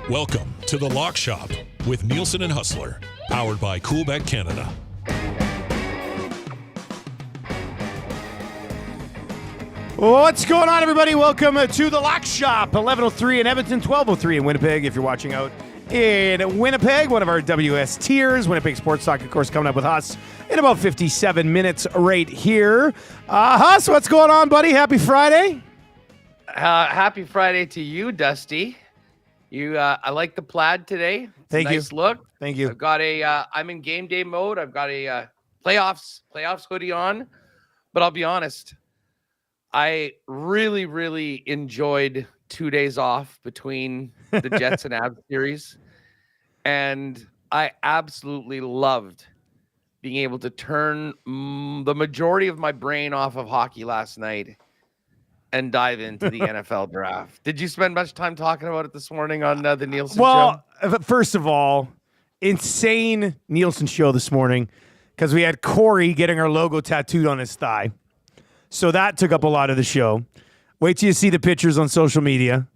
Welcome to The Lock Shop with Nielson and Hustler, powered by Coolbet Canada. What's going on, everybody? Welcome to The Lock Shop, 11:03 in Edmonton, 12:03 in Winnipeg. If you're watching out in Winnipeg, one of our WS tiers, Winnipeg Sports Talk, of course, coming up with us in about 57 minutes right here. Huss, what's going on, buddy? Happy Friday. Happy Friday to you, Dusty. I like the plaid today. Thank you. Nice look. Thank you. I've got I'm in game day mode. I've got a playoffs hoodie on, but I'll be honest. I really, really enjoyed 2 days off between the Jets and Avs series. And I absolutely loved being able to turn the majority of my brain off of hockey last night and dive into the NFL draft. Did you spend much time talking about it this morning on the Nielson show? Well, first of all, insane Nielsen show this morning because we had Corey getting our logo tattooed on his thigh. So that took up a lot of the show. Wait till you see the pictures on social media.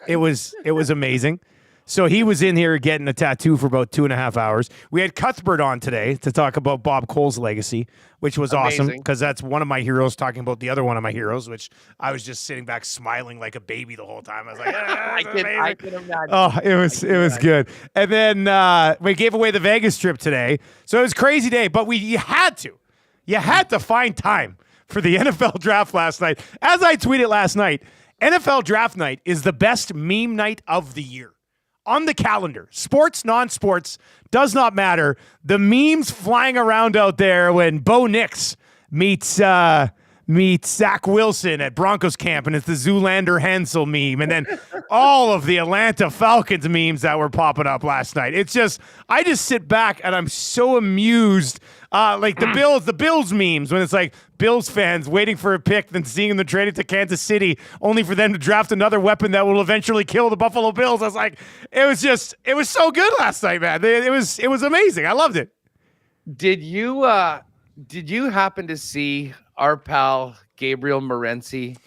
It was amazing. So he was in here getting a tattoo for about 2.5 hours. We had Cuthbert on today to talk about Bob Cole's legacy, which was awesome because that's one of my heroes talking about the other one of my heroes, which I was just sitting back smiling like a baby the whole time. I was like, I can imagine. Oh, it was good. And then we gave away the Vegas trip today. So it was a crazy day, but you had to find time for the NFL draft last night. As I tweeted last night, NFL draft night is the best meme night of the year. On the calendar, sports, non-sports, does not matter. The memes flying around out there when Bo Nix meets Zach Wilson at Broncos camp, and it's the Zoolander Hansel meme, and then all of the Atlanta Falcons memes that were popping up last night. It's just, I just sit back and I'm so amused. Like the Bills memes when it's like Bills fans waiting for a pick, then seeing them traded to Kansas City, only for them to draft another weapon that will eventually kill the Buffalo Bills. I was like, it was so good last night, man. It was amazing. I loved it. Did you happen to see our pal Gabriel Morency,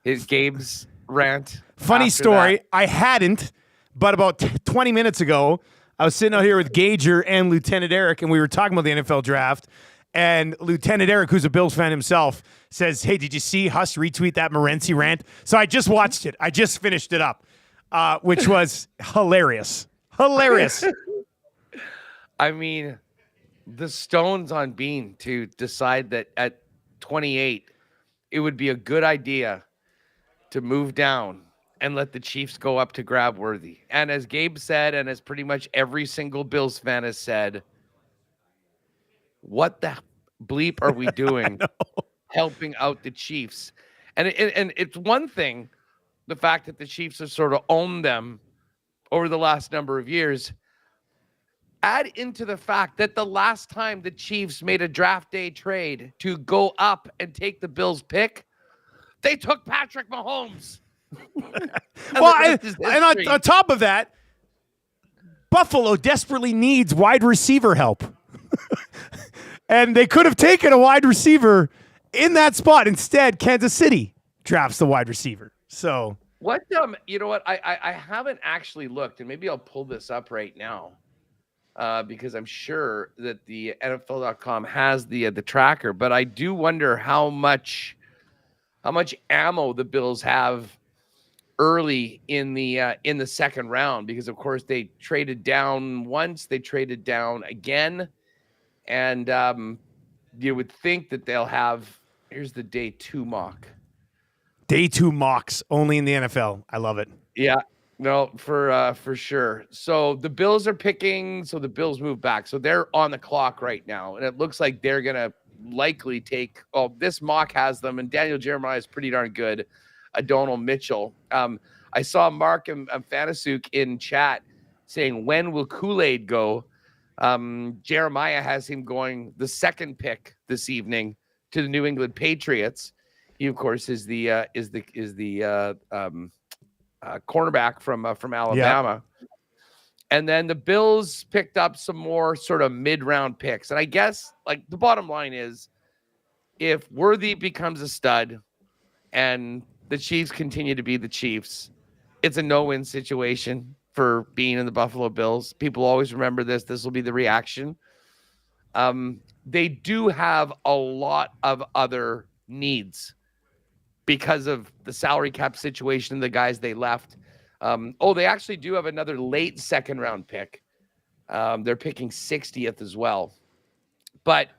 Gabe's rant? Funny story. I hadn't, but about 20 minutes ago, I was sitting out here with Gager and Lieutenant Eric, and we were talking about the NFL draft. And Lieutenant Eric, who's a Bills fan himself, says, "Hey, did you see Huss retweet that Morency rant?" So I just watched it. I just finished it up, which was hilarious. Hilarious. I mean, the stones on Bean to decide that at 28, it would be a good idea to move down and let the Chiefs go up to grab Worthy. And as Gabe said, and as pretty much every single Bills fan has said, what the bleep are we doing helping out the Chiefs? And it's one thing, the fact that the Chiefs have sort of owned them over the last number of years. Add into the fact that the last time the Chiefs made a draft day trade to go up and take the Bills pick, they took Patrick Mahomes. Well, and on top of that, Buffalo desperately needs wide receiver help. And they could have taken a wide receiver in that spot. Instead, Kansas City drafts the wide receiver. So what you know what? I haven't actually looked, and maybe I'll pull this up right now. Because I'm sure that the NFL.com has the tracker, but I do wonder how much ammo the Bills have early in the second round, because of course they traded down once, they traded down again, and you would think that they'll have. Here's the day 2 mock. Day 2 mocks only in the NFL. I love it. Yeah. No, for sure. So the Bills are picking. So the Bills move back. So they're on the clock right now, and it looks like they're gonna likely take. Oh, this mock has them, and Daniel Jeremiah is pretty darn good. Donald Mitchell. I saw Mark and Fanasuk in chat saying, when will Kool-Aid go? Jeremiah has him going the second pick this evening to the New England Patriots. He, of course, is the cornerback from Alabama. Yeah. And then the Bills picked up some more sort of mid-round picks. And I guess, like, the bottom line is, if Worthy becomes a stud and the Chiefs continue to be the Chiefs, it's a no-win situation for being in the Buffalo Bills. People always remember this. This will be the reaction. They do have a lot of other needs because of the salary cap situation and the guys they left. They actually do have another late second round pick. They're picking 60th as well. But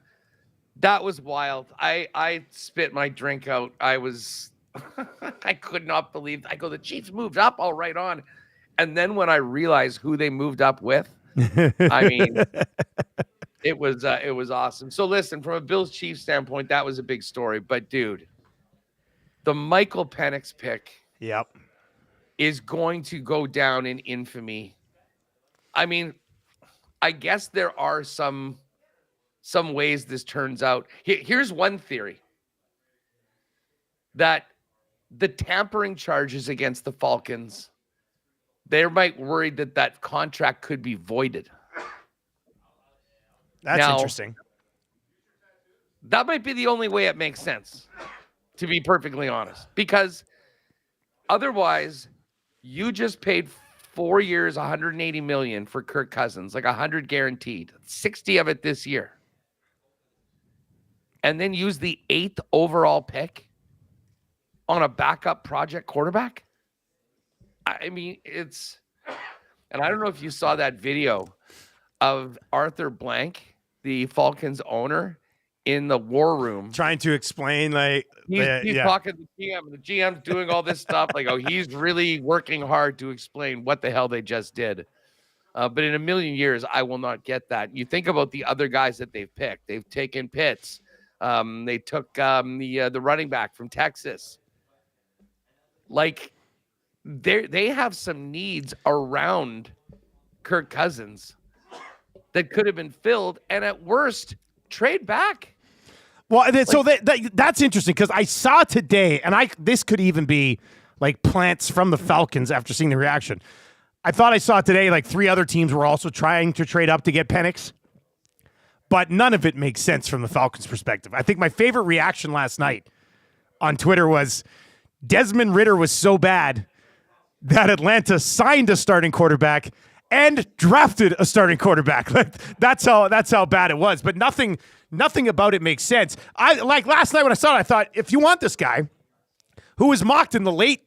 that was wild. I spit my drink out. I could not believe. I go, the Chiefs moved up all right on. And then when I realized who they moved up with, I mean, it was awesome. So listen, from a Bills Chiefs standpoint, that was a big story. But dude, the Michael Penix pick, is going to go down in infamy. I mean, I guess there are some ways this turns out. Here's one theory, that the tampering charges against the Falcons, they might worry that contract could be voided. That's interesting. That might be the only way it makes sense, to be perfectly honest, because otherwise you just paid 4 years, $180 million for Kirk Cousins, like 100 guaranteed, 60 of it this year, and then use the 8th overall pick on a backup project quarterback. I mean, and I don't know if you saw that video of Arthur Blank, the Falcons owner, in the war room trying to explain, like, he's talking to the GM, and the GM's doing all this stuff. Like, he's really working hard to explain what the hell they just did. But in a million years, I will not get that. You think about the other guys that they've picked. They've taken Pitts. They took the running back from Texas. Like, they have some needs around Kirk Cousins that could have been filled, and at worst, trade back. Well, so that's interesting, because I saw today, and this could even be like plants from the Falcons after seeing the reaction. I thought I saw today like 3 other teams were also trying to trade up to get Penix, but none of it makes sense from the Falcons' perspective. I think my favorite reaction last night on Twitter was Desmond Ridder was so bad that Atlanta signed a starting quarterback and drafted a starting quarterback. Like, that's how bad it was. But nothing about it makes sense. Like last night when I saw it, I thought, if you want this guy who was mocked in the late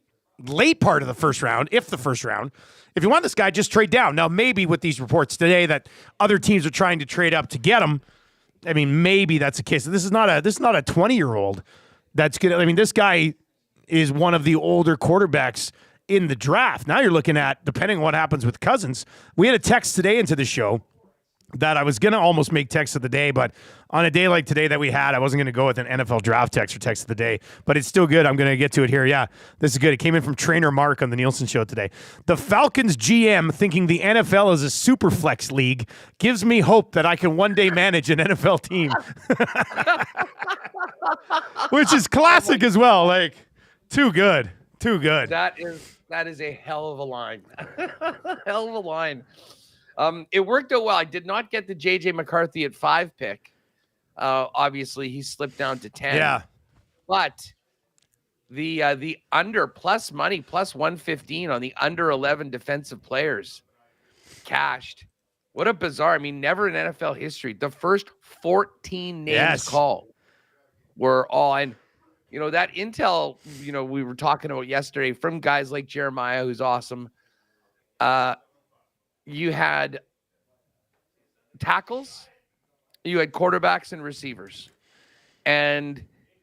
part of the first round, if you want this guy, just trade down. Now, maybe with these reports today that other teams are trying to trade up to get him, I mean, maybe that's the case. This is not a 20-year-old that's good. I mean, this guy is one of the older quarterbacks in the draft. Now you're looking at, depending on what happens with Cousins. We had a text today into the show that I was going to almost make text of the day, but on a day like today that we had, I wasn't going to go with an NFL draft text or text of the day, but it's still good. I'm going to get to it here. Yeah, this is good. It came in from Trainer Mark on the Nielsen show today. The Falcons GM thinking the NFL is a super flex league gives me hope that I can one day manage an NFL team. Which is classic as well. Like, too good. That is a hell of a line. Hell of a line. It worked out well. I did not get the JJ McCarthy at 5 pick. Obviously, he slipped down to 10. Yeah. But the under plus money, plus 115 on the under 11 defensive players cashed. What a bizarre. I mean, never in NFL history. The first 14 names called were all. And, that intel, we were talking about yesterday from guys like Jeremiah, who's awesome. You had tackles, you had quarterbacks and receivers, and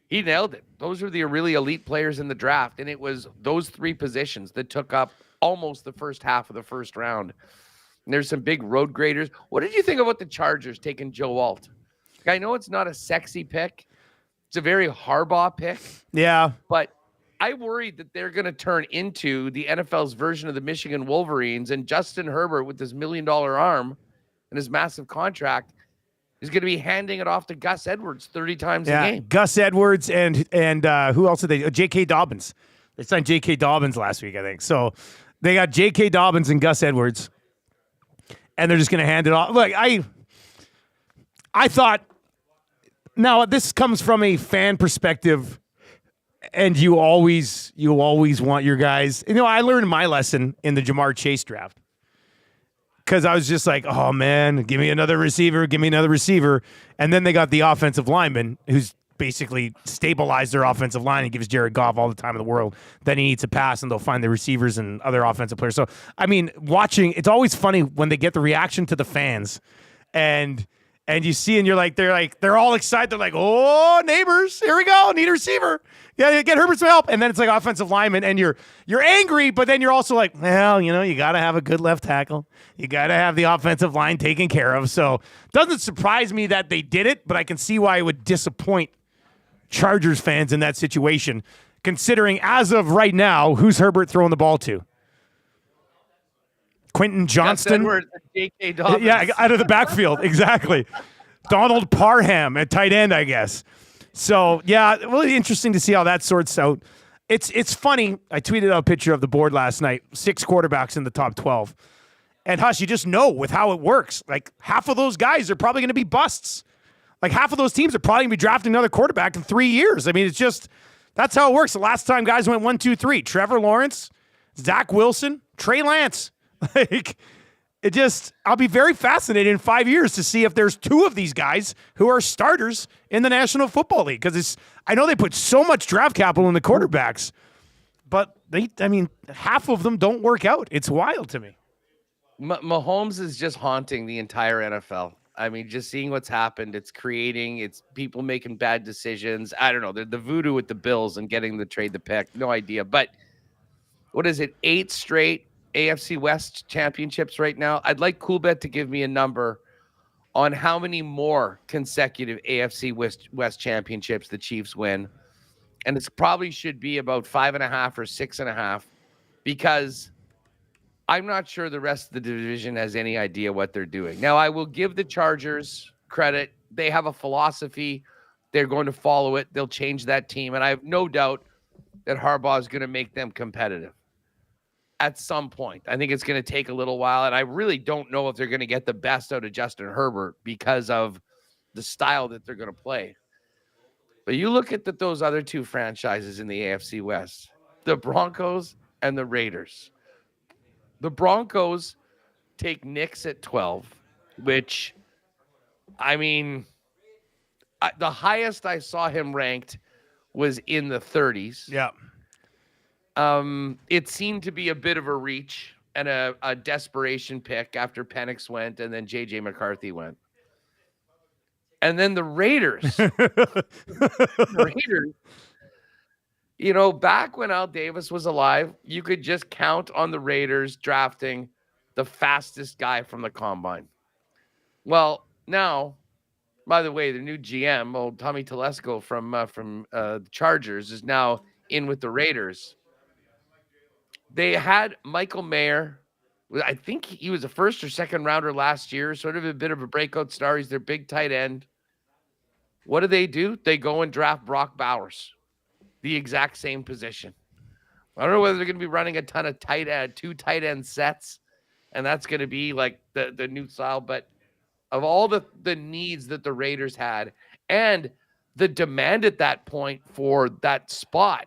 he nailed it. Those are the really elite players in the draft, and it was those 3 positions that took up almost the first half of the first round. And there's some big road graders. What did you think about the Chargers taking Joe Alt? I know it's not a sexy pick. It's a very Harbaugh pick. Yeah. But I worried that they're going to turn into the NFL's version of the Michigan Wolverines, and Justin Herbert with his $1 million arm and his massive contract is going to be handing it off to Gus Edwards 30 times a game. Gus Edwards and who else did they? J.K. Dobbins. They signed J.K. Dobbins last week, I think. So they got J.K. Dobbins and Gus Edwards, and they're just going to hand it off. Look, I thought, now this comes from a fan perspective, and you always want your guys. I learned my lesson in the Jamar Chase draft. because I was just like, oh man, give me another receiver. And then they got the offensive lineman who's basically stabilized their offensive line and gives Jared Goff all the time in the world. Then he needs to pass and they'll find the receivers and other offensive players. So, I mean, watching, it's always funny when they get the reaction to the fans and you see, and they're all excited. They're like, oh, neighbors, here we go. Need a receiver. Yeah, get Herbert some help. And then it's like offensive lineman, and you're angry, but then you're also like, well, you got to have a good left tackle. You got to have the offensive line taken care of. So it doesn't surprise me that they did it, but I can see why it would disappoint Chargers fans in that situation, considering as of right now, who's Herbert throwing the ball to? Quentin Johnston. J.K. Dobbins. Yeah, out of the backfield. Exactly. Donald Parham at tight end, I guess. So, yeah, really interesting to see how that sorts out. It's funny. I tweeted out a picture of the board last night, 6 quarterbacks in the top 12. And, Hush, you just know with how it works. Like, half of those guys are probably going to be busts. Like, half of those teams are probably going to be drafting another quarterback in 3 years. I mean, it's just, that's how it works. The last time guys went 1, 2, 3, Trevor Lawrence, Zach Wilson, Trey Lance. Like, I'll be very fascinated in 5 years to see if there's 2 of these guys who are starters in the National Football League. Because I know they put so much draft capital in the quarterbacks, but half of them don't work out. It's wild to me. Mahomes is just haunting the entire NFL. I mean, just seeing what's happened, it's people making bad decisions. I don't know. The voodoo with the Bills and getting the trade, the pick, no idea. But what is it? 8 straight AFC West championships right now. I'd like Coolbet to give me a number on how many more consecutive AFC West championships the Chiefs win. And it's probably should be about 5.5 or 6.5, because I'm not sure the rest of the division has any idea what they're doing. Now, I will give the Chargers credit. They have a philosophy. They're going to follow it. They'll change that team. And I have no doubt that Harbaugh is going to make them competitive at some point. I think it's going to take a little while, and I really don't know if they're going to get the best out of Justin Herbert because of the style that they're going to play. But you look at those other 2 franchises in the AFC West, the Broncos and the Raiders. The Broncos take Knicks at 12, which, I mean, the highest I saw him ranked was in the 30s. Yeah. It seemed to be a bit of a reach and a desperation pick after Penix went and then J.J. McCarthy went. And then the Raiders. Back when Al Davis was alive, you could just count on the Raiders drafting the fastest guy from the combine. Well, now, by the way, the new GM, old Tommy Telesco from the Chargers, is now in with the Raiders. They had Michael Mayer. I think he was a first or second rounder last year, sort of a bit of a breakout star. He's their big tight end. What do? They go and draft Brock Bowers, the exact same position. I don't know whether they're going to be running a ton of 2 tight end sets, and that's going to be like the new style. But of all the needs that the Raiders had and the demand at that point for that spot,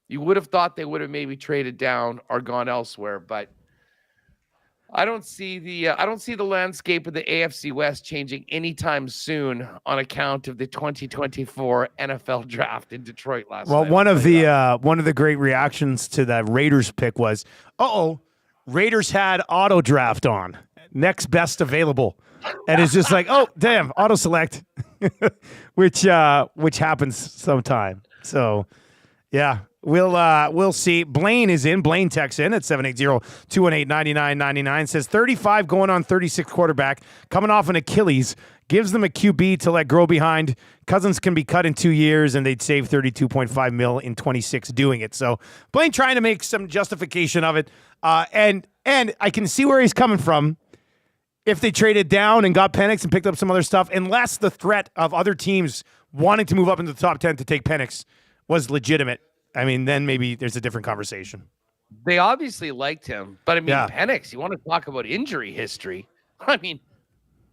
you would have thought they would have maybe traded down or gone elsewhere, but I don't see the landscape of the AFC West changing anytime soon on account of the 2024 NFL draft in Detroit last night. Well, one of the great reactions to that Raiders pick was, Raiders had auto draft on, next best available, and it's just like, oh damn, auto select, which happens sometime. So, yeah. We'll see. Blaine is in. Blaine texts in at 780-218-9999. Says 35 going on 36 quarterback, coming off an Achilles, gives them a QB to let grow behind. Cousins can be cut in 2 years, and they'd save $32.5 million in 26 doing it. So Blaine trying to make some justification of it. And I can see where he's coming from. If they traded down and got Penix and picked up some other stuff, unless the threat of other teams wanting to move up into the top 10 to take Penix was legitimate, I mean, then maybe there's a different conversation. They obviously liked him, but I mean, yeah. Penix, you want to talk about injury history. I mean,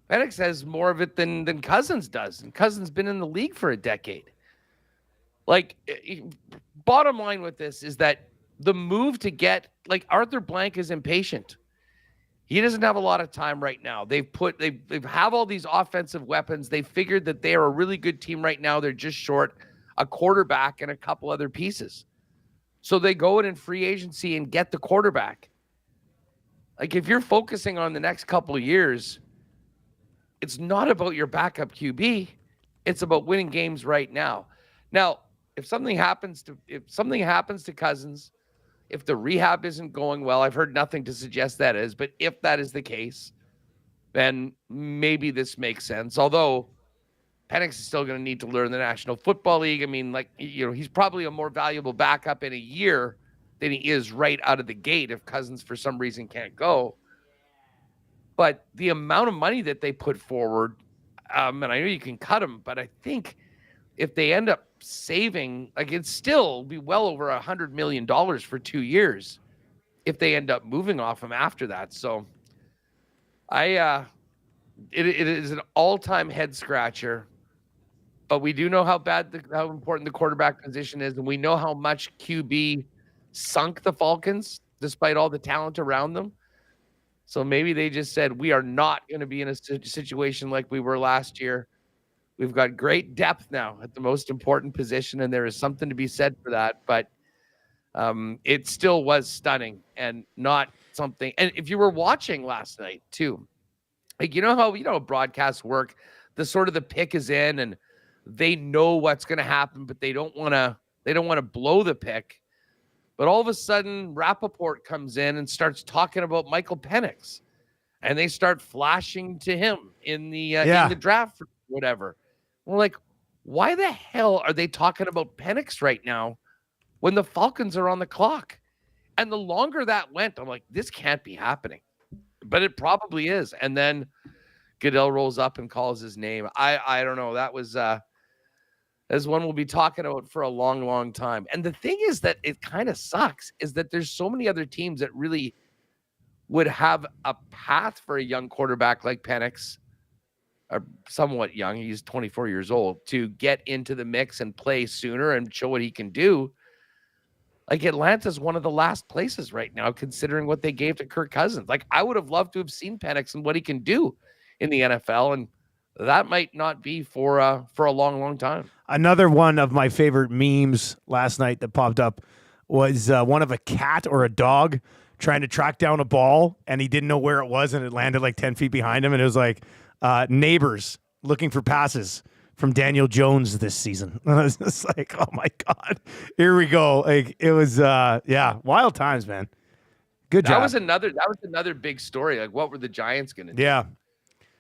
Penix has more of it than Cousins does, and Cousins been in the league for a decade. Like, bottom line with this is that the move to get, like, Arthur Blank is impatient. He doesn't have a lot of time right now. They have all these offensive weapons. They figured that they are a really good team right now. They're just short a quarterback and a couple other pieces. So they go in free agency and get the quarterback. Like, if you're focusing on the next couple of years, it's not about your backup QB. It's about winning games right now. Now, if something happens to Cousins, if the rehab isn't going well, I've heard nothing to suggest that is, but if that is the case, then maybe this makes sense. Although Penix is still going to need to learn the National Football League. I mean, he's probably a more valuable backup in a year than he is right out of the gate if Cousins for some reason can't go. But the amount of money that they put forward, and I know you can cut them, but I think if they end up saving, it'd still be well over $100 million for 2 years if they end up moving off him after that. So it is an all-time head scratcher, but we do know how important the quarterback position is, and we know how much QB sunk the Falcons despite all the talent around them. So maybe they just said, we are not going to be in a situation like we were last year. We've got great depth now at the most important position, and there is something to be said for that. But it still was stunning and not something. And if you were watching last night too, you know how broadcasts work. The pick is in, and they know what's going to happen, but they don't want to blow the pick. But all of a sudden, Rappaport comes in and starts talking about Michael Penix, and they start flashing to him in the draft or whatever. We're like, why the hell are they talking about Penix right now when the Falcons are on the clock? And the longer that went, I'm like, this can't be happening, but it probably is. And then Goodell rolls up and calls his name. I don't know. That was as one we'll be talking about for a long, long time. And the thing is that it kind of sucks is that there's so many other teams that really would have a path for a young quarterback like Penix, or somewhat young, he's 24 years old, to get into the mix and play sooner and show what he can do. Like, Atlanta's one of the last places right now, considering what they gave to Kirk Cousins. Like, I would have loved to have seen Penix and what he can do in the NFL, and that might not be for a long, long time. Another one of my favorite memes last night that popped up was one of a cat or a dog trying to track down a ball, and he didn't know where it was, and it landed like 10 feet behind him, and it was like neighbors looking for passes from Daniel Jones this season. I was just like, oh my God, here we go. Like, it was, wild times, man. Good job. That was another big story. Like, what were the Giants going to do? Yeah.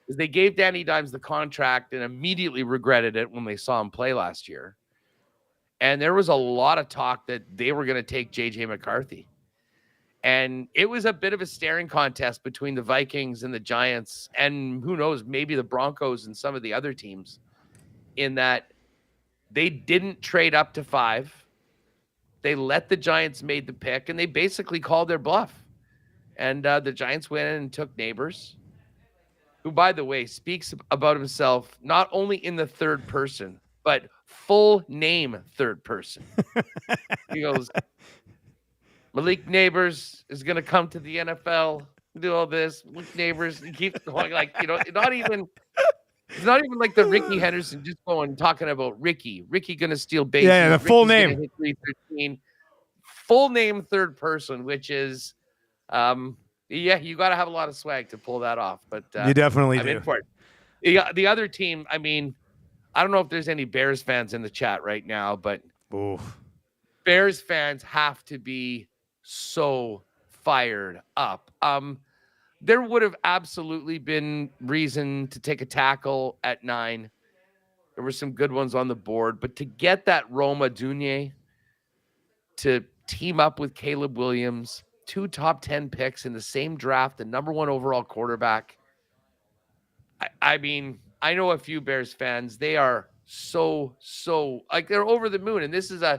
Because they gave Danny Dimes the contract and immediately regretted it when they saw him play last year. And there was a lot of talk that they were going to take J.J. McCarthy. And it was a bit of a staring contest between the Vikings and the Giants, and who knows, maybe the Broncos and some of the other teams, in that they didn't trade up to 5. They let the Giants made the pick, and they basically called their bluff. And the Giants went in and took Neighbors, who, by the way, speaks about himself not only in the third person, but full name third person. He goes, Malik Neighbors is going to come to the NFL, do all this. Malik Neighbors, he keeps going, it's not even like the Ricky Henderson just talking about Ricky going to steal bases. Yeah, the full name. Hit 313. Full name third person, which is, you got to have a lot of swag to pull that off. But you definitely I'm do. in for it. The other team, I mean, I don't know if there's any Bears fans in the chat right now, but Bears fans have to be so fired up. There would have absolutely been reason to take a tackle at 9. There were some good ones on the board, but to get that Roma Dunier to team up with Caleb Williams, 2 top 10 picks in the same draft, the number 1 overall quarterback. I mean, I know a few Bears fans. They are so like, they're over the moon. And this is an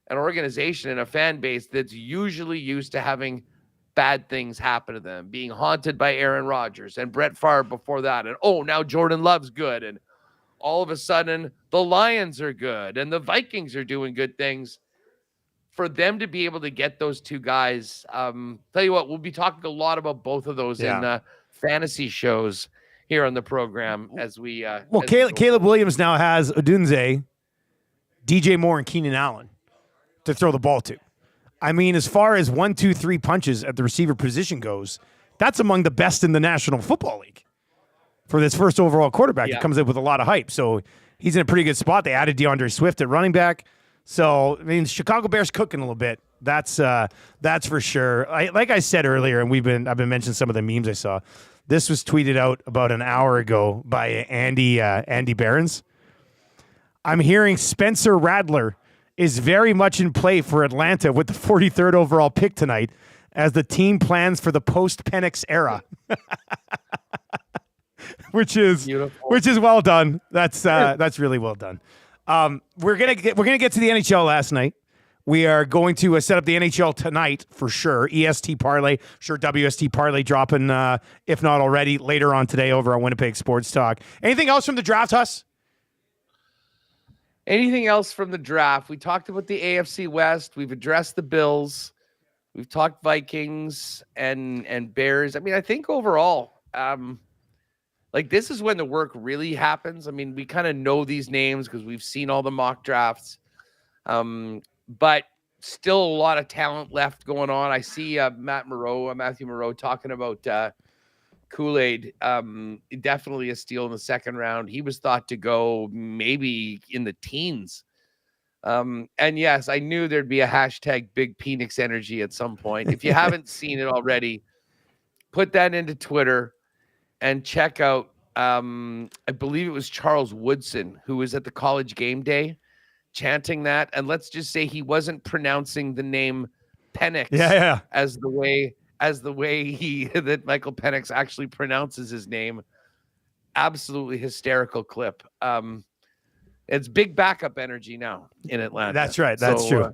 organization and a fan base that's usually used to having bad things happen to them, being haunted by Aaron Rodgers and Brett Favre before that. And now Jordan Love's good. And all of a sudden the Lions are good and the Vikings are doing good things. for them to be able to get those two guys, tell you what, we'll be talking a lot about both of those in fantasy shows here on the program as we. Caleb Williams now has Odunze, DJ Moore, and Keenan Allen to throw the ball to. I mean, as far as 1, 2, 3 punches at the receiver position goes, that's among the best in the National Football League for this first overall quarterback. He comes up with a lot of hype, so he's in a pretty good spot. They added DeAndre Swift at running back. So, I mean, Chicago Bears cooking a little bit. That's for sure. Like I said earlier, and I've been mentioning some of the memes I saw. This was tweeted out about an hour ago by Andy Behrens. I'm hearing Spencer Radler is very much in play for Atlanta with the 43rd overall pick tonight as the team plans for the post-Penix era. which is well done. That's really well done. We're gonna get to the NHL last night. We are going to set up the NHL tonight for sure. EST Parlay, sure WST Parlay dropping, if not already, later on today over on Winnipeg Sports Talk. Anything else from the draft, Huss? Anything else from the draft? We talked about the AFC West. We've addressed the Bills. We've talked Vikings and Bears. I mean, I think overall, this is when the work really happens. I mean, we kind of know these names because we've seen all the mock drafts. But still a lot of talent left going on. I see Matthew Moreau talking about Kool-Aid. Definitely a steal in the second round. He was thought to go maybe in the teens. And yes, I knew there'd be a hashtag Big Penix Energy at some point. If you haven't seen it already, put that into Twitter and check out, I believe it was Charles Woodson, who was at the College Game Day chanting that. And let's just say he wasn't pronouncing the name Penix as the way that Michael Penix actually pronounces his name. Absolutely hysterical clip. It's big backup energy now in Atlanta. That's right. That's true.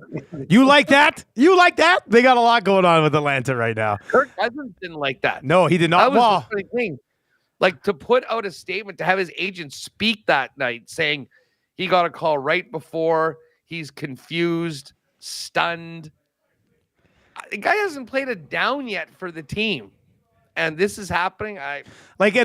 You like that? You like that? They got a lot going on with Atlanta right now. Kirk Cousins didn't like that. No, he did not. That was the funny thing. Like, to put out a statement, to have his agent speak that night saying he got a call right before, he's confused, stunned. The guy hasn't played a down yet for the team. And this is happening. At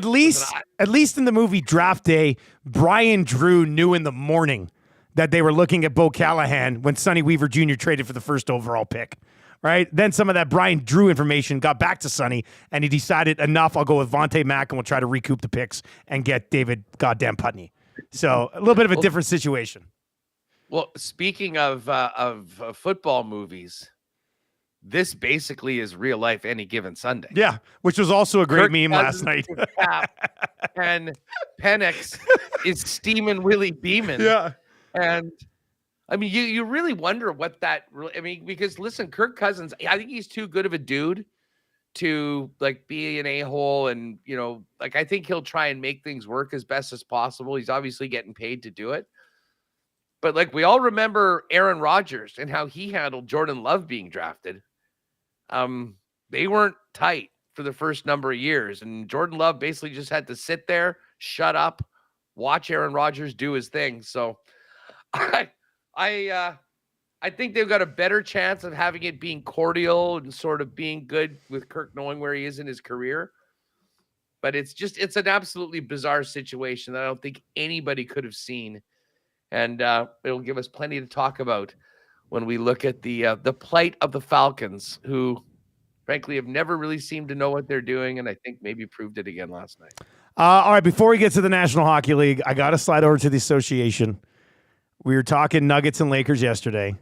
least in the movie Draft Day, Brian Drew knew in the morning that they were looking at Bo Callahan when Sonny Weaver Jr. traded for the first overall pick. Right? Then some of that Brian Drew information got back to Sonny, and he decided, enough, I'll go with Vontae Mack, and we'll try to recoup the picks and get David goddamn Putney. So a little bit of a different situation. Well, speaking of football movies, this basically is real life Any Given Sunday. Yeah, which was also a great meme last night. And Penix is steaming Willie Beeman. Yeah. And I mean, you really wonder what that really, I mean, because listen, Kirk Cousins, I think he's too good of a dude to be an a-hole. And, I think he'll try and make things work as best as possible. He's obviously getting paid to do it. But we all remember Aaron Rodgers and how he handled Jordan Love being drafted. They weren't tight for the first number of years. And Jordan Love basically just had to sit there, shut up, watch Aaron Rodgers do his thing. So I think they've got a better chance of having it being cordial and sort of being good with Kirk knowing where he is in his career. But it's an absolutely bizarre situation that I don't think anybody could have seen. And it'll give us plenty to talk about when we look at the plight of the Falcons, who frankly have never really seemed to know what they're doing. And I think maybe proved it again last night. All right, before we get to the National Hockey League, I got to slide over to the association. We were talking Nuggets and Lakers yesterday.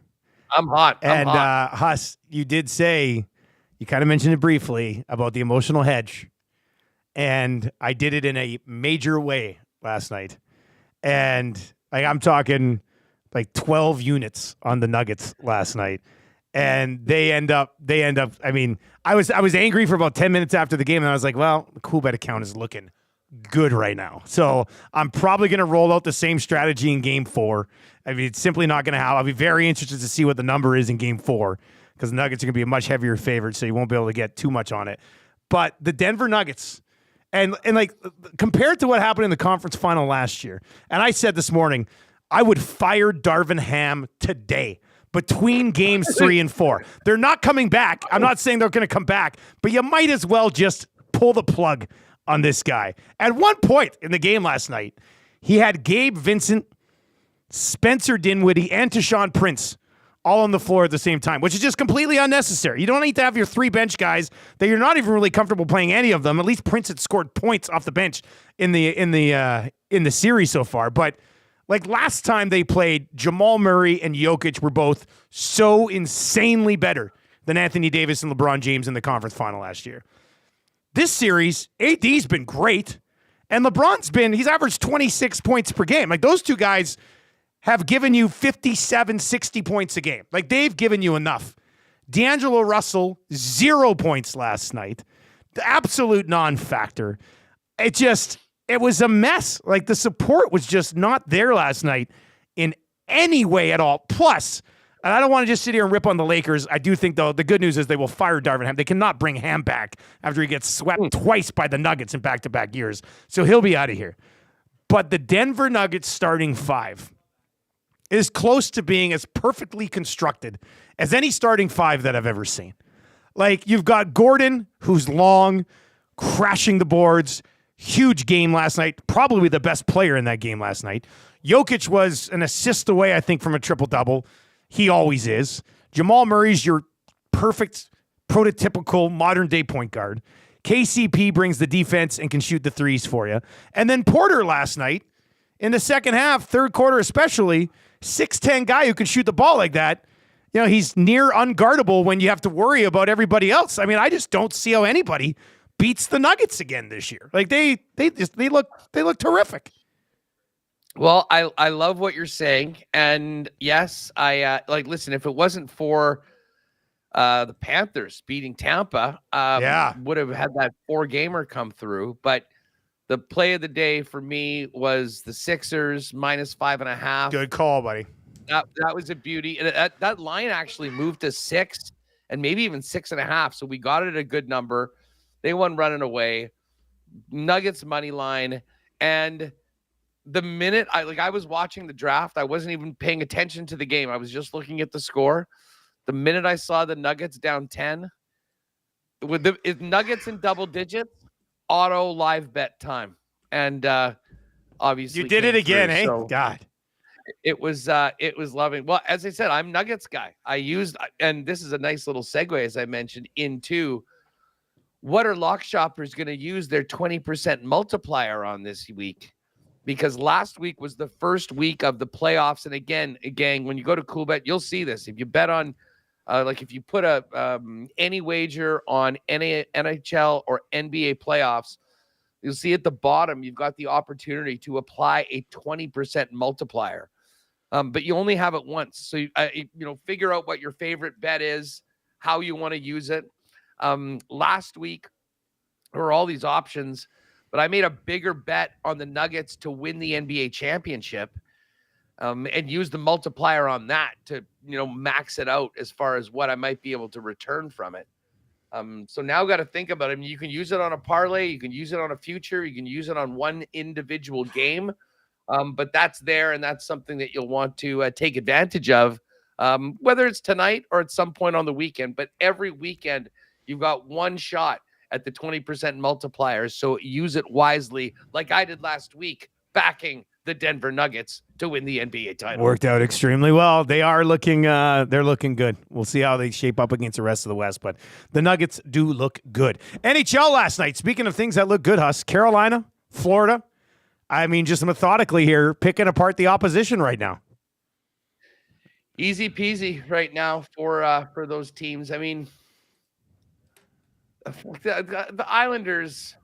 I'm hot. And Huss, you did say, you kind of mentioned it briefly about the emotional hedge. And I did it in a major way last night. And I'm talking 12 units on the Nuggets last night. And they end up, I mean, I was angry for about 10 minutes after the game. And I was like, well, the cool bet account is looking good right now. So I'm probably going to roll out the same strategy in game 4. I mean, it's simply not going to happen. I'll be very interested to see what the number is in game 4 because the Nuggets are going to be a much heavier favorite. So you won't be able to get too much on it. But the Denver Nuggets, and compared to what happened in the conference final last year, and I said this morning, I would fire Darvin Ham today between games 3 and 4. They're not coming back. I'm not saying they're going to come back, but you might as well just pull the plug on this guy. At one point in the game last night, he had Gabe Vincent, Spencer Dinwiddie, and Tayshaun Prince all on the floor at the same time, which is just completely unnecessary. You don't need to have your 3 bench guys that you're not even really comfortable playing any of them. At least Prince had scored points off the bench in the series so far. But like last time they played, Jamal Murray and Jokic were both so insanely better than Anthony Davis and LeBron James in the conference final last year. This series, AD's been great, and he's averaged 26 points per game. Like those two guys have given you 57, 60 points a game. Like they've given you enough. D'Angelo Russell, 0 points last night. The absolute non-factor. It was a mess. Like the support was just not there last night in any way at all. Plus, and I don't want to just sit here and rip on the Lakers. I do think, though, the good news is they will fire Darvin Ham. They cannot bring Ham back after he gets swept twice by the Nuggets in back-to-back years. So he'll be out of here. But the Denver Nuggets starting 5 is close to being as perfectly constructed as any starting 5 that I've ever seen. Like, you've got Gordon, who's long, crashing the boards, huge game last night, probably the best player in that game last night. Jokic was an assist away, I think, from a triple-double. He always is. Jamal Murray's your perfect, prototypical, modern-day point guard. KCP brings the defense and can shoot the threes for you. And then Porter last night, in the second half, third quarter especially, 6'10" guy who can shoot the ball like that. You know, he's near unguardable when you have to worry about everybody else. I mean, I just don't see how anybody beats the Nuggets again this year. Like they look terrific. Well, I love what you're saying, and yes, listen. If it wasn't for the Panthers beating Tampa, would have had that 4-gamer come through. But the play of the day for me was the Sixers -5.5. Good call, buddy. That was a beauty. And that line actually moved to 6 and maybe even 6.5. So we got it at a good number. They won running away. Nuggets money line. And the minute I was watching the draft, I wasn't even paying attention to the game. I was just looking at the score. The minute I saw the Nuggets down 10, with the Nuggets in double digits, auto live bet time. And obviously you did it again, through, eh? so God. It was loving. Well, as I said, I'm Nuggets guy. And this is a nice little segue, as I mentioned, into what are lock shoppers going to use their 20% multiplier on this week? Because last week was the first week of the playoffs. And again, when you go to CoolBet, you'll see this. If you bet on, if you put any wager on NHL or NBA playoffs, you'll see at the bottom, you've got the opportunity to apply a 20% multiplier. But you only have it once. So, figure out what your favorite bet is, how you want to use it. Last week, there were all these options, but I made a bigger bet on the Nuggets to win the NBA championship and use the multiplier on that to, max it out as far as what I might be able to return from it. So now got to think about it. I mean, you can use it on a parlay, you can use it on a future, you can use it on one individual game. But that's there, and that's something that you'll want to take advantage of, whether it's tonight or at some point on the weekend. But every weekend, you've got one shot at the 20% multipliers, so use it wisely, like I did last week, backing the Denver Nuggets to win the NBA title. Worked out extremely well. They are looking, they're looking good. We'll see how they shape up against the rest of the West, but the Nuggets do look good. NHL last night, speaking of things that look good, Huss, Carolina, Florida, I mean, just methodically here, picking apart the opposition right now. Easy peasy right now for those teams. I mean, the Islanders,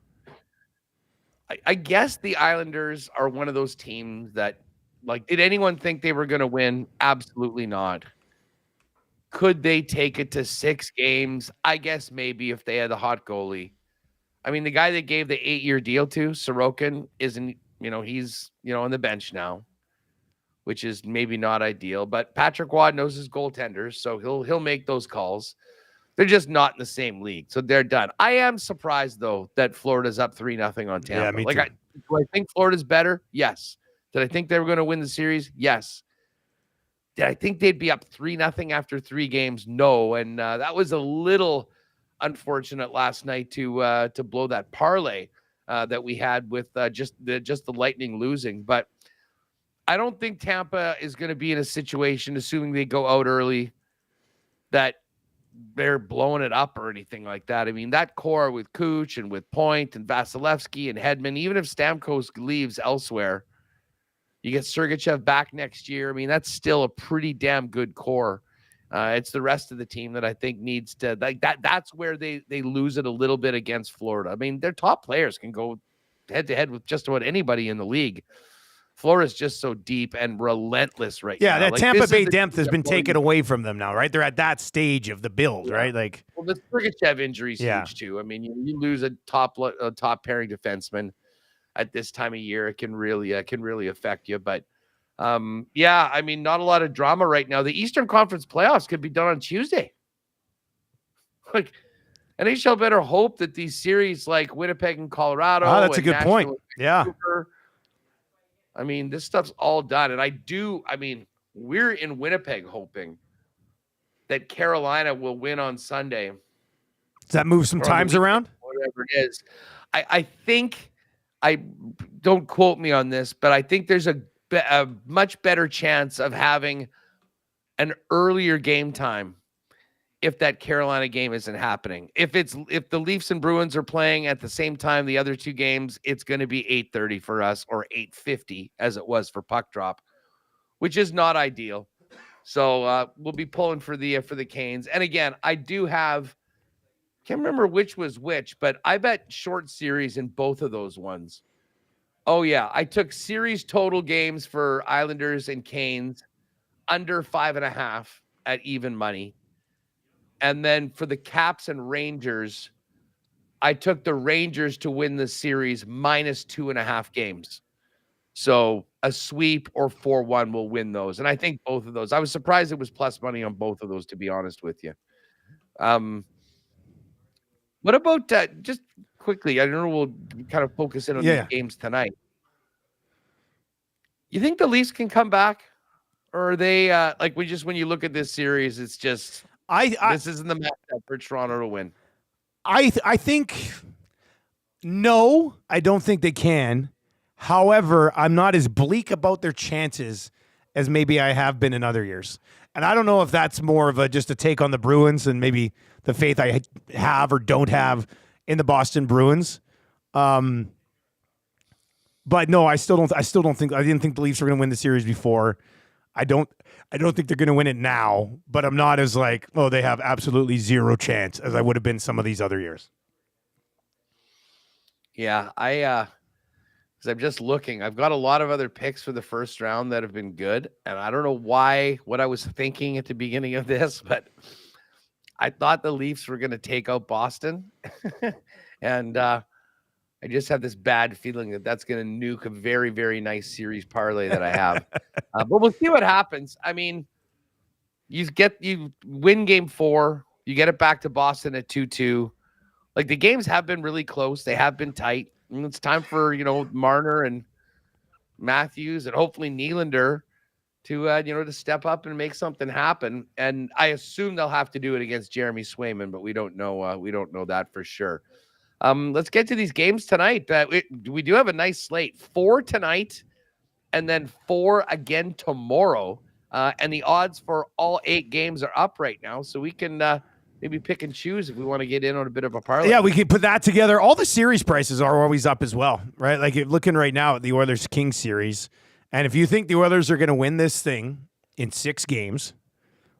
I guess the Islanders are one of those teams that, did anyone think they were going to win? Absolutely not. Could they take it to 6 games? I guess maybe if they had the hot goalie. I mean, the guy they gave the 8-year deal to, Sorokin, isn't, he's, on the bench now, which is maybe not ideal. But Patrick Waugh knows his goaltenders, so he'll make those calls. They're just not in the same league, so they're done. I am surprised, though, that Florida's up 3-0 on Tampa. Yeah, me too. Do I think Florida's better? Yes. Did I think they were going to win the series? Yes. Did I think they'd be up 3-0 after 3 games? No. And that was a little unfortunate last night to blow that parlay that we had with just the Lightning losing. But I don't think Tampa is going to be in a situation, assuming they go out early, that they're blowing it up or anything like that. I mean, that core with Kuch and with Point and Vasilevsky and Hedman, even if Stamkos leaves elsewhere, you get Sergachev back next year. I mean, that's still a pretty damn good core. It's the rest of the team that I think needs to like that. That's where they lose it a little bit against Florida. I mean, their top players can go head to head with just about anybody in the league. Florida's just so deep and relentless right now. Yeah, that like, Tampa Bay depth has been taken away from them now, right? They're at that stage of the build, right? Like, well, the Sergachev injury is huge too. I mean, you lose a top pairing defenseman at this time of year, it can really affect you. But I mean, not a lot of drama right now. The Eastern Conference playoffs could be done on Tuesday. Like, NHL better hope that these series like Winnipeg and Colorado. Oh, that's a good point. Yeah. I mean, this stuff's all done. And I mean, we're in Winnipeg hoping that Carolina will win on Sunday. Does that move some times around? Whatever it is. I think, don't quote me on this, but I think there's a much better chance of having an earlier game time if that Carolina game isn't happening. If the Leafs and Bruins are playing at the same time, the other 2 games, it's going to be 8:30 for us or 8:50 as it was for puck drop, which is not ideal. So we'll be pulling for the Canes. And again, I do have, can't remember which was which, but I bet short series in both of those ones. Oh yeah, I took series total games for Islanders and Canes under 5.5 at even money. And then for the Caps and Rangers, I took the Rangers to win the series minus 2.5 games. So a sweep or 4-1 will win those. And I think both of those. I was surprised it was plus money on both of those, to be honest with you. What about just quickly? I don't know. We'll kind of focus in on these games tonight. You think the Leafs can come back, or are they when you look at this series, it's just this isn't the matchup for Toronto to win. I think no, I don't think they can. However, I'm not as bleak about their chances as maybe I have been in other years. And I don't know if that's more of just a take on the Bruins and maybe the faith I have or don't have in the Boston Bruins. But no, I still don't think, I didn't think the Leafs were going to win the series before. I don't think they're going to win it now, but I'm not as like, oh, they have absolutely zero chance as I would have been some of these other years. Yeah, because I'm just looking. I've got a lot of other picks for the first round that have been good, and I don't know what I was thinking at the beginning of this, but I thought the Leafs were going to take out Boston, and I just have this bad feeling that that's going to nuke a very, very nice series parlay that I have. But we'll see what happens. I mean, you win game 4, you get it back to Boston at 2-2. Like, the games have been really close. They have been tight. And it's time for, Marner and Matthews and hopefully Nylander to step up and make something happen. And I assume they'll have to do it against Jeremy Swayman, but we don't know. We don't know that for sure. Let's get to these games tonight. We do have a nice slate. 4 tonight and then 4 again tomorrow. And the odds for all 8 games are up right now. So we can maybe pick and choose if we want to get in on a bit of a parlay. Yeah, we can put that together. All the series prices are always up as well, right? Like, you're looking right now at the Oilers-Kings series. And if you think the Oilers are going to win this thing in 6 games,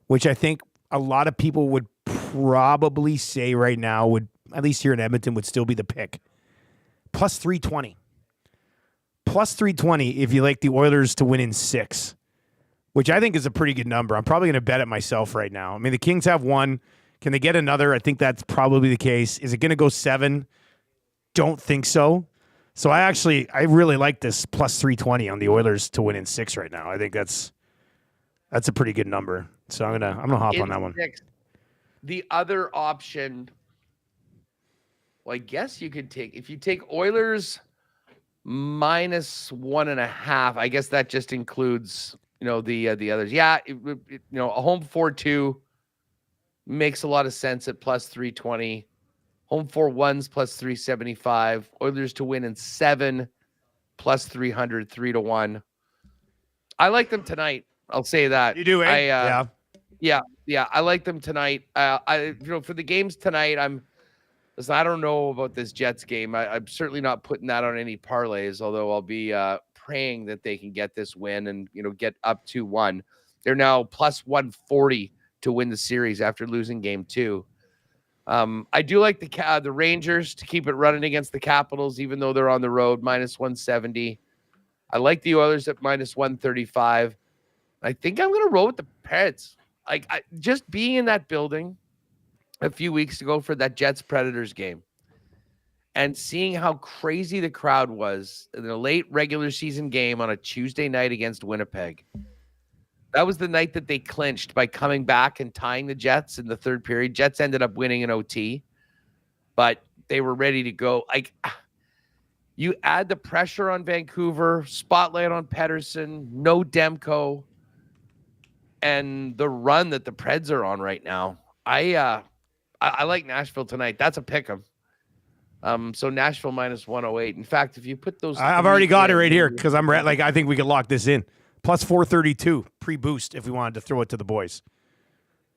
which I think a lot of people would probably say right now would, at least here in Edmonton, would still be the pick. Plus 320. Plus 320 if you like the Oilers to win in 6, which I think is a pretty good number. I'm probably going to bet it myself right now. I mean, the Kings have 1. Can they get another? I think that's probably the case. Is it going to go 7? Don't think so. So I really like this plus 320 on the Oilers to win in 6 right now. I think that's a pretty good number. So I'm gonna hop on that one. 6. The other option, well, I guess you could if you take Oilers minus 1.5. I guess that just includes the others. Yeah, a home 4-2 makes a lot of sense at plus 320. Home 4-1s plus 375. Oilers to win in 7 plus 300, 3-1. I like them tonight. I'll say that. You do, eh? Yeah. I like them tonight. For the games tonight, listen, I don't know about this Jets game. I'm certainly not putting that on any parlays, although I'll be praying that they can get this win and, get up 2-1. They're now plus 140 to win the series after losing game 2. I do like the Rangers to keep it running against the Capitals, even though they're on the road, minus 170. I like the Oilers at minus 135. I think I'm going to roll with the Preds. Just being in that building a few weeks ago for that Jets-Predators game and seeing how crazy the crowd was in a late regular season game on a Tuesday night against Winnipeg. That was the night that they clinched by coming back and tying the Jets in the third period. Jets ended up winning in OT, but they were ready to go. You add the pressure on Vancouver, spotlight on Pettersson, no Demko, and the run that the Preds are on right now. I like Nashville tonight. That's a pick 'em. So Nashville minus 108. In fact, if you put those, I've already got it right here because I think we could lock this in. Plus 432 pre-boost if we wanted to throw it to the boys.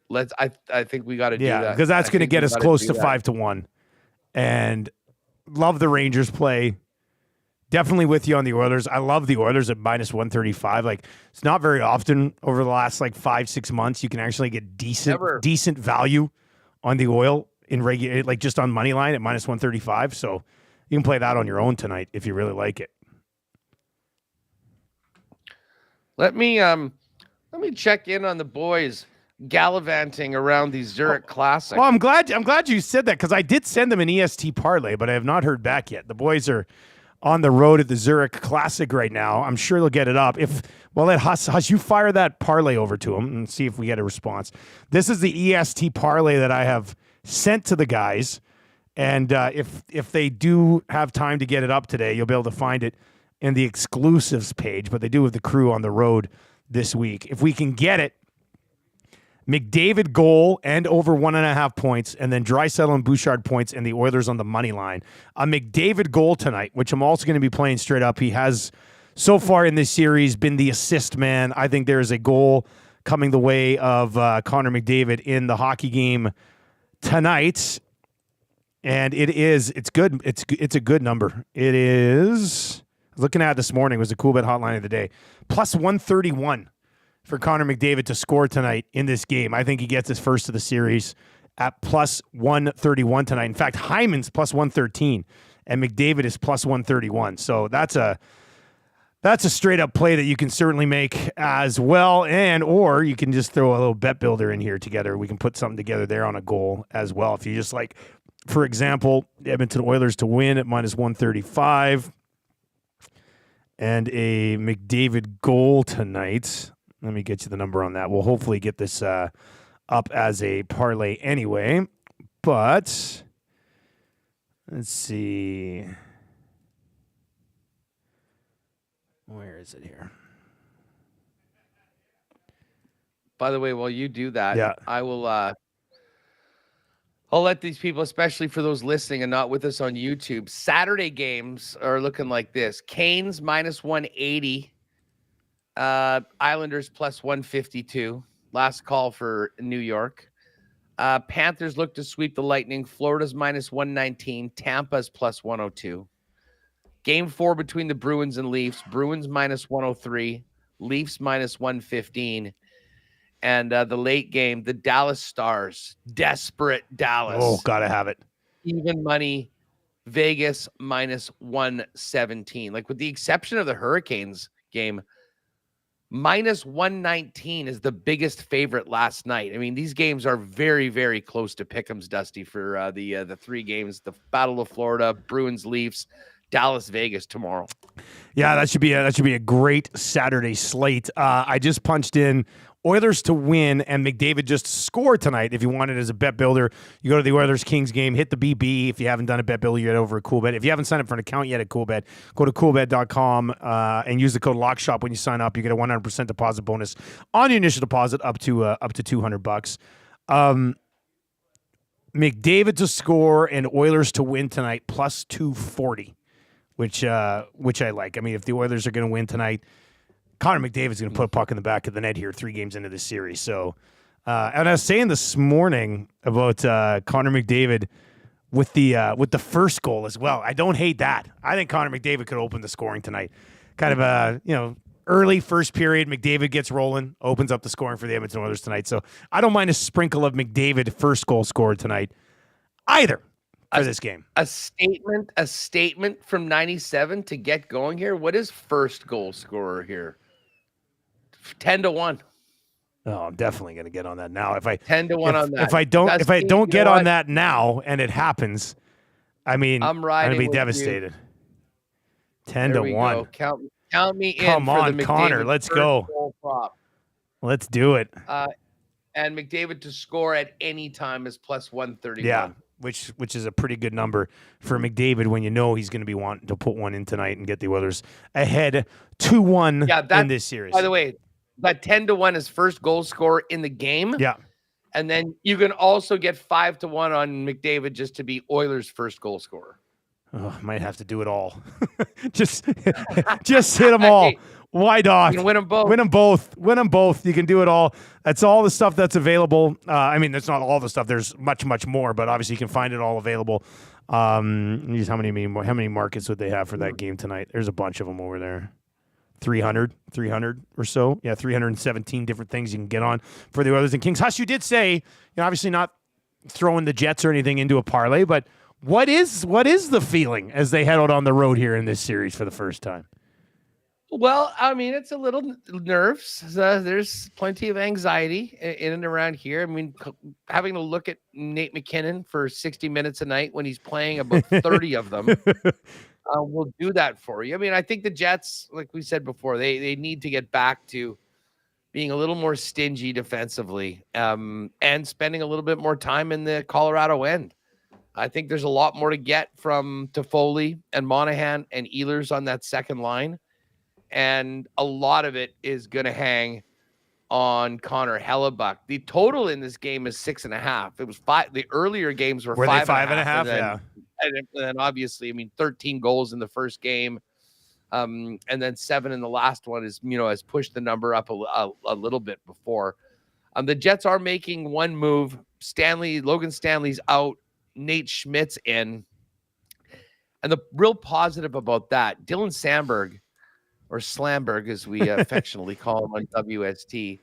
I think we got to do that. Yeah, because that's going to get us close to 5-1. And love the Rangers play. Definitely with you on the Oilers. I love the Oilers at minus 135. It's not very often over the last 5-6 months you can actually get decent value on the Oil in regular, just on money line at minus 135. So you can play that on your own tonight if you really like it. Let me check in on the boys gallivanting around the Zurich Classic. Well, I'm glad you said that because I did send them an EST parlay, but I have not heard back yet. The boys are on the road at the Zurich Classic right now. I'm sure they'll get it up. Let Huss, you fire that parlay over to them and see if we get a response. This is the EST parlay that I have sent to the guys, and if they do have time to get it up today, you'll be able to find it in the exclusives page, but they do have the crew on the road this week. If we can get it, McDavid goal and over 1.5 points, and then Draisaitl and Bouchard points and the Oilers on the money line. A McDavid goal tonight, which I'm also going to be playing straight up. He has, so far in this series, been the assist man. I think there is a goal coming the way of Connor McDavid in the hockey game tonight, and it's good. It's a good number. It is... Looking at it this morning, was a cool bet hotline of the day. Plus 131 for Connor McDavid to score tonight in this game. I think he gets his first of the series at plus 131 tonight. In fact, Hyman's plus 113 and McDavid is plus 131. So that's a straight up play that you can certainly make as well. Or you can just throw a little bet builder in here together. We can put something together there on a goal as well. If you just for example, Edmonton Oilers to win at minus 135. And a McDavid goal tonight. Let me get you the number on that. We'll hopefully get this up as a parlay anyway. But let's see. Where is it here? By the way, while you do that, yeah. I will... I'll let these people, especially for those listening and not with us on YouTube, Saturday games are looking like this. Canes minus 180. Islanders plus 152. Last call for New York. Panthers look to sweep the Lightning. Florida's minus 119. Tampa's plus 102. Game 4 between the Bruins and Leafs. Bruins minus 103. Leafs minus 115. And the late game, the Dallas Stars, desperate Dallas. Oh, gotta have it. Even money, Vegas minus 117. With the exception of the Hurricanes game, minus 119 is the biggest favorite last night. I mean, these games are very, very close to pick'ems, Dusty, for the 3 games: the Battle of Florida, Bruins, Leafs, Dallas, Vegas tomorrow. Yeah, that should be a great Saturday slate. I just punched in Oilers to win and McDavid just score tonight. If you want it as a bet builder, you go to the Oilers-Kings game, hit the BB. If you haven't done a bet builder yet over at CoolBet. If you haven't signed up for an account yet at CoolBet, go to coolbet.com and use the code LOCKSHOP when you sign up. You get a 100% deposit bonus on your initial deposit up to $200. McDavid to score and Oilers to win tonight plus 240, which I like. I mean, if the Oilers are going to win tonight, Connor McDavid's going to put a puck in the back of the net here 3 games into this series. So, and I was saying this morning about Connor McDavid with the first goal as well. I don't hate that. I think Connor McDavid could open the scoring tonight. Kind of a early first period, McDavid gets rolling, opens up the scoring for the Edmonton Oilers tonight. So I don't mind a sprinkle of McDavid first goal scored tonight either for this game. A statement from 97 to get going here. What is first goal scorer here? 10-1. Oh, I'm definitely going to get on that now. If I 10-1 on that. If I don't get on that now and it happens, I mean, I'm going to be devastated. 10-1. Count me in. Come for on, the Connor. Let's go. Let's do it. And McDavid to score at any time is plus 131. Yeah, which is a pretty good number for McDavid when you know he's going to be wanting to put one in tonight and get the Oilers ahead 2-1 in this series. By the way, that 10-1 is first goal scorer in the game. Yeah. And then you can also get 5-1 on McDavid just to be Oilers' first goal scorer. Oh, might have to do it all. just hit them all. Why not? You can win them both. Win them both. You can do it all. That's all the stuff that's available. I mean, that's not all the stuff. There's much, much more, but obviously you can find it all available. How many markets would they have for that game tonight? There's a bunch of them over there. 300 or so. Yeah, 317 different things you can get on for the Oilers and Kings. Huss, you did say, obviously not throwing the Jets or anything into a parlay, but what is the feeling as they head out on the road here in this series for the first time? Well, I mean, it's a little nerves. There's plenty of anxiety in and around here. I mean, having to look at Nate McKinnon for 60 minutes a night when he's playing about 30 of them will do that for you. I mean, I think the Jets, like we said before, they need to get back to being a little more stingy defensively and spending a little bit more time in the Colorado end. I think there's a lot more to get from Toffoli and Monahan and Ehlers on that second line. And a lot of it is going to hang on Connor Hellebuck. The total in this game is 6.5. It was 5. The earlier games were 5.5. Yeah. And then obviously, I mean, 13 goals in the first game. And then 7 in the last one is, has pushed the number up a little bit before. The Jets are making one move. Logan Stanley's out. Nate Schmidt's in. And the real positive about that, Dylan Samberg, or Slamberg, as we affectionately call him on WST,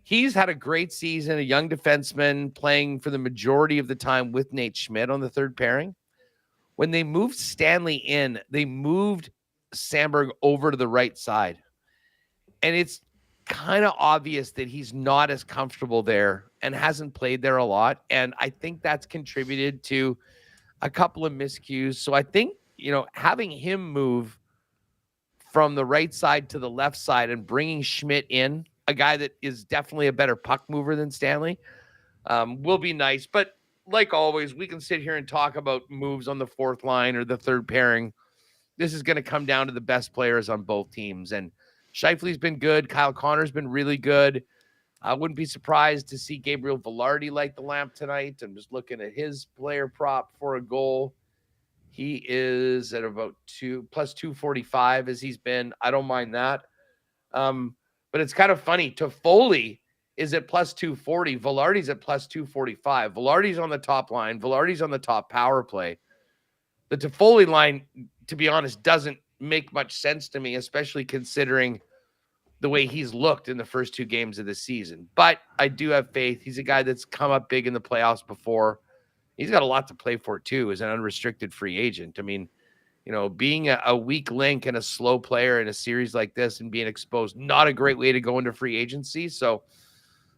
he's had a great season, a young defenseman playing for the majority of the time with Nate Schmidt on the third pairing. When they moved Stanley in, they moved Samberg over to the right side. And it's kind of obvious that he's not as comfortable there and hasn't played there a lot. And I think that's contributed to a couple of miscues. So I think, having him move from the right side to the left side and bringing Schmidt in, a guy that is definitely a better puck mover than Stanley, will be nice. But like always, we can sit here and talk about moves on the fourth line or the third pairing. This is going to come down to the best players on both teams. And Scheifele's been good. Kyle Connor's been really good. I wouldn't be surprised to see Gabriel Velarde light the lamp tonight. I'm just looking at his player prop for a goal. He is at about plus 245 as he's been. I don't mind that. But it's kind of funny. Toffoli is at plus 240. Velarde's at plus 245. Velarde's on the top line. Velarde's on the top power play. The Toffoli line, to be honest, doesn't make much sense to me, especially considering the way he's looked in the first 2 games of the season. But I do have faith. He's a guy that's come up big in the playoffs before. He's got a lot to play for, too, as an unrestricted free agent. I mean, being a weak link and a slow player in a series like this and being exposed, not a great way to go into free agency. So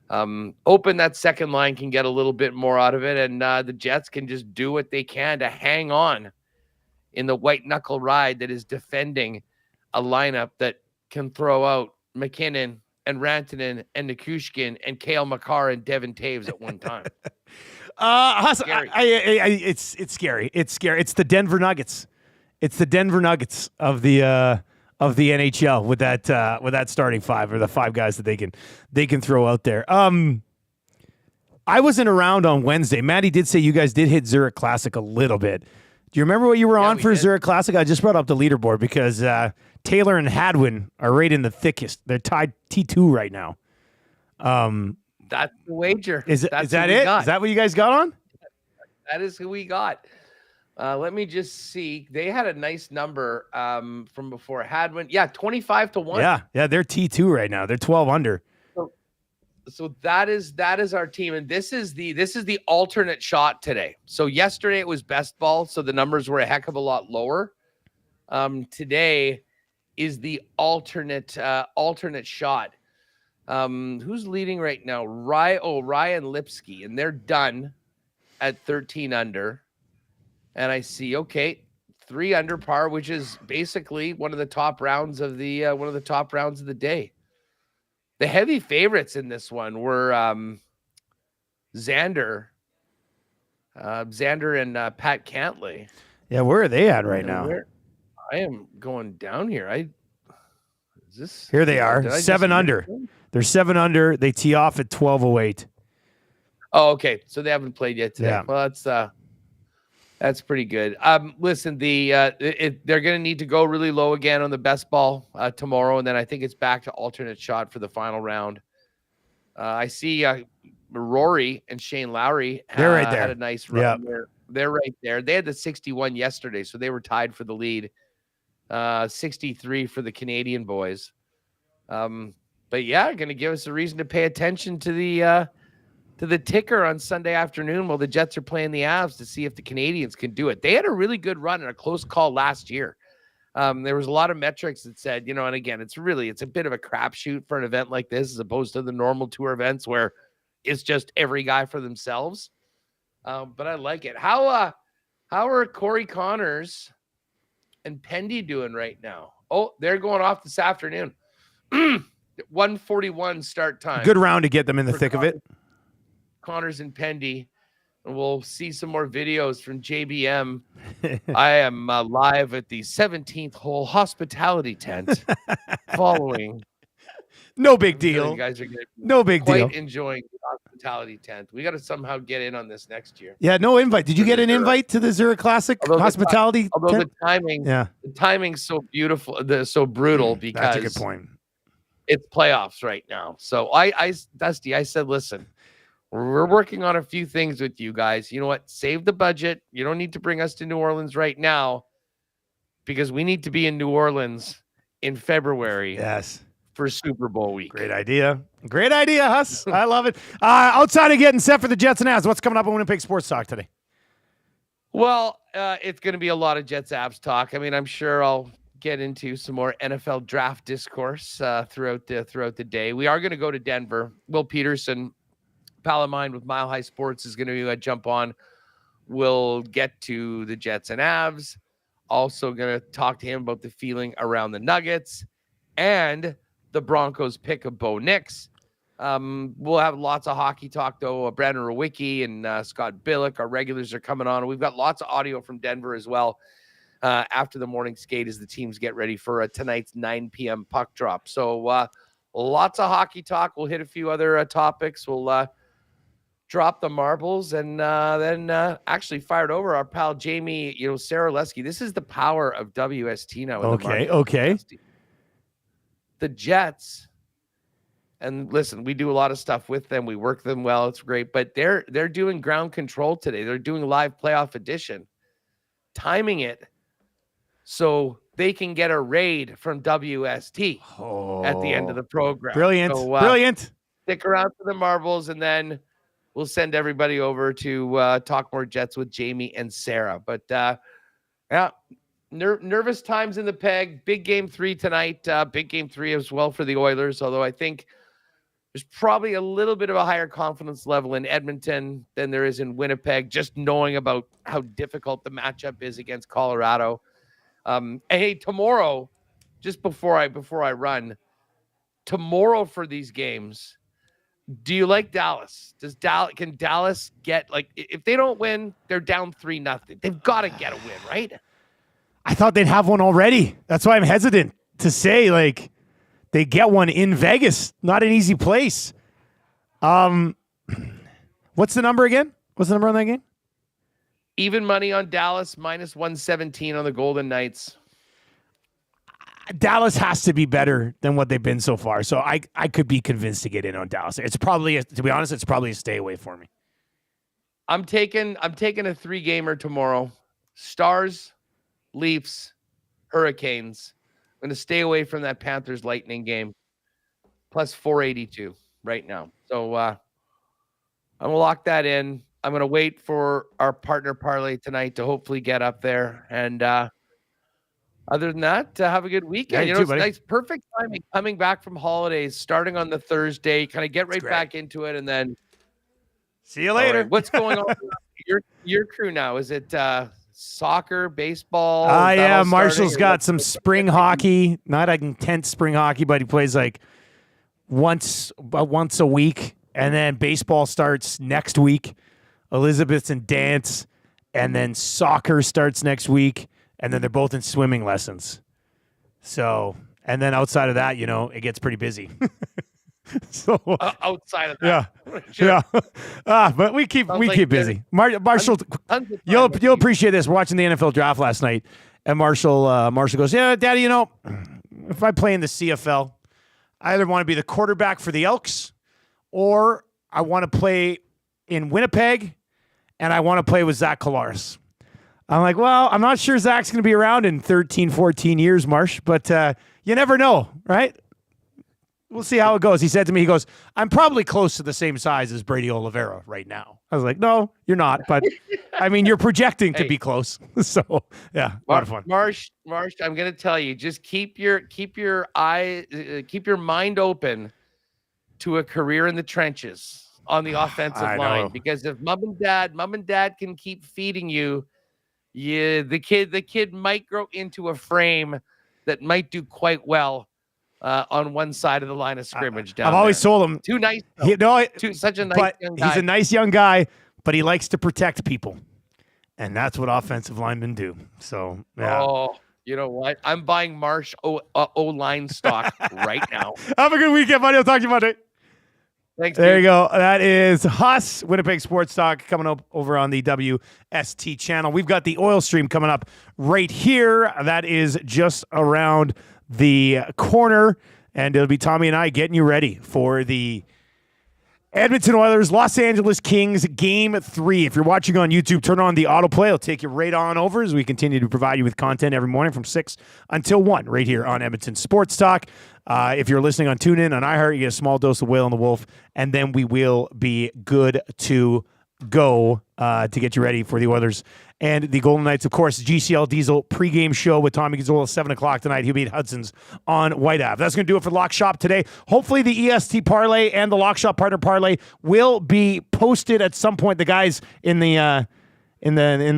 hoping that second line can get a little bit more out of it, and the Jets can just do what they can to hang on in the white knuckle ride that is defending a lineup that can throw out McKinnon, and Rantanen and Nikushkin and Kale McCarr and Devin Taves at one time. Scary. It's scary. It's scary. It's the Denver Nuggets. It's the Denver Nuggets of the NHL with that starting five, or the five guys that they can throw out there. I wasn't around on Wednesday. Maddie did say you guys did hit Zurich Classic a little bit. Do you remember what you were on for did. Zurich Classic? I just brought up the leaderboard because Taylor and Hadwin are right in the thickest. They're tied T2 right now. That's the wager. Is that it? Is that what you guys got on? That is who we got. Let me just see. They had a nice number from before. Hadwin, 25-1. Yeah, they're T2 right now. They're 12 under. So that is our team, and this is the alternate shot today. So yesterday it was best ball, so the numbers were a heck of a lot lower. Today is the alternate shot. Who's leading right now? Ryan Lipsky, and they're done at 13 under. And I see 3 under par, which is basically one of the top rounds of the day. The heavy favorites in this one were Xander and Pat Cantlay. Yeah, where are they at right now? I am going down here. Here they are, 7 under. They're 7 under. They tee off at 12:08. Oh, okay. So they haven't played yet today. Yeah. Well, that's pretty good. Listen, they're going to need to go really low again on the best ball tomorrow, and then I think it's back to alternate shot for the final round. I see Rory and Shane Lowry they're right there. Had a nice run. Yep. They're right there. They had the 61 yesterday, so they were tied for the lead. 63 for the Canadian boys. But yeah, going to give us a reason to pay attention to the ticker on Sunday afternoon while the Jets are playing the Avs to see if the Canadians can do it. They had a really good run and a close call last year. There was a lot of metrics that said, and again, it's a bit of a crapshoot for an event like this as opposed to the normal tour events where it's just every guy for themselves. But I like it. How are Corey Connors and Pendy doing right now? Oh, they're going off this afternoon. 1:41 start time. Good round to get them in the thick of it. Connors and Pendy, and we'll see some more videos from JBM. I am live at the 17th hole hospitality tent following. No big deal. You guys are no big deal. Enjoying the hospitality tent. We got to somehow get in on this next year. Yeah, no invite. Did you get an invite to the Zurich Classic hospitality? Although the timing's so beautiful, so brutal because that's a good point. It's playoffs right now. So Dusty, I said, listen, we're working on a few things with you guys. You know what? Save the budget. You don't need to bring us to New Orleans right now because we need to be in New Orleans in February. Yes. For Super Bowl week. Great idea, Huss. I love it. Outside of getting set for the Jets and Avs, what's coming up on Winnipeg Sports Talk today? Well, it's going to be a lot of Jets Avs talk. I mean, I'm sure I'll get into some more NFL draft discourse throughout the day. We are going to go to Denver. Will Peterson, pal of mine with Mile High Sports, is going to jump on. We'll get to the Jets and Avs. Also going to talk to him about the feeling around the Nuggets and the Broncos pick of Bo Nix. We'll have lots of hockey talk, though. Brandon Rowicki and Scott Billick, our regulars, are coming on. We've got lots of audio from Denver as well after the morning skate as the teams get ready for tonight's 9 p.m. puck drop. So lots of hockey talk. We'll hit a few other topics. We'll drop the marbles and then actually fired over our pal Jamie, Sarah Lesky. This is the power of WST now. Okay. The Jets, and listen, we do a lot of stuff with them. We work them well. It's great, but they're doing ground control today. They're doing live playoff edition, timing it so they can get a raid from WST at the end of the program. Brilliant. So, Brilliant. Stick around for the marbles, and then we'll send everybody over to talk more Jets with Jamie and Sarah. But yeah. Nervous times in the Peg. Big game 3 tonight. Big game 3 as well for the Oilers, although I think there's probably a little bit of a higher confidence level in Edmonton than there is in Winnipeg, just knowing about how difficult the matchup is against Colorado. Hey, tomorrow, just before I run, tomorrow for these games, do you like Dallas? Can Dallas get, like, if they don't win, they're down 3-0. They've got to get a win, right? I thought they'd have one already. That's why I'm hesitant to say, like, they get one in Vegas. Not an easy place. What's the number again? What's the number on that game? Even money on Dallas, minus 117 on the Golden Knights. Dallas has to be better than what they've been so far. So I could be convinced to get in on Dallas. It's probably, to be honest, it's probably a stay away for me. I'm taking a 3-gamer tomorrow. Stars, Leafs, Hurricanes. I'm going to stay away from that Panthers Lightning game. Plus 482 right now. So I'm going to lock that in. I'm going to wait for our partner parlay tonight to hopefully get up there. And other than that, have a good weekend. Yeah, it's nice, perfect timing coming back from holidays, starting on the Thursday, kind of get right back into it, and then see you later. Right, what's going on with your crew now? Is it soccer, baseball? Yeah, Marshall's got some spring hockey, not like intense spring hockey, but he plays like once a week, and then baseball starts next week. Elizabeth's in dance, and then soccer starts next week. And then they're both in swimming lessons. So, and then outside of that, it gets pretty busy. So outside of that, yeah. But we keep busy. Marshall, you'll appreciate this. We're watching the NFL draft last night, and Marshall goes, "Yeah, Daddy, if I play in the CFL, I either want to be the quarterback for the Elks, or I want to play in Winnipeg, and I want to play with Zach Collaros." I'm like, well, I'm not sure Zach's going to be around in 13, 14 years, Marsh, but you never know, right? We'll see how it goes. He said to me, he goes, I'm probably close to the same size as Brady Oliveira right now. I was like, no, you're not. But, I mean, you're projecting to be close. So, yeah, a lot of fun. Marsh, I'm going to tell you, just keep your mind open to a career in the trenches on the offensive line. Because if mom and dad can keep feeding you, yeah, the kid might grow into a frame that might do quite well on one side of the line of scrimmage. I've always told him too nice. Such a nice young guy. He's a nice young guy, but he likes to protect people, and that's what offensive linemen do. So, yeah. Oh, you know what? I'm buying Marsh O-line stock right now. Have a good weekend, buddy. I'll talk to you Monday. Thanks. There you go. That is Huss, Winnipeg Sports Talk, coming up over on the WST channel. We've got the oil stream coming up right here. That is just around the corner, and it'll be Tommy and I getting you ready for the Edmonton Oilers, Los Angeles Kings, Game 3. If you're watching on YouTube, turn on the autoplay. It'll take you right on over as we continue to provide you with content every morning from 6 until 1 right here on Edmonton Sports Talk. If you're listening on TuneIn, on iHeart, you get a small dose of Whale and the Wolf, and then we will be good to go to get you ready for the Oilers and the Golden Knights. Of course, GCL Diesel pregame show with Tommy Gazzola, 7 o'clock tonight. He'll be at Hudson's on White Ave. That's going to do it for Lock Shop today. Hopefully the EST parlay and the Lock Shop partner parlay will be posted at some point. The guys in the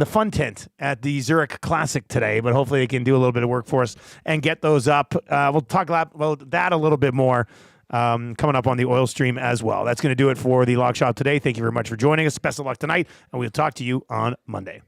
fun tent at the Zurich Classic today, but hopefully they can do a little bit of work for us and get those up. We'll talk about that a little bit more coming up on the oil stream as well. That's going to do it for the Lock Shop today. Thank you very much for joining us. Best of luck tonight, and we'll talk to you on Monday.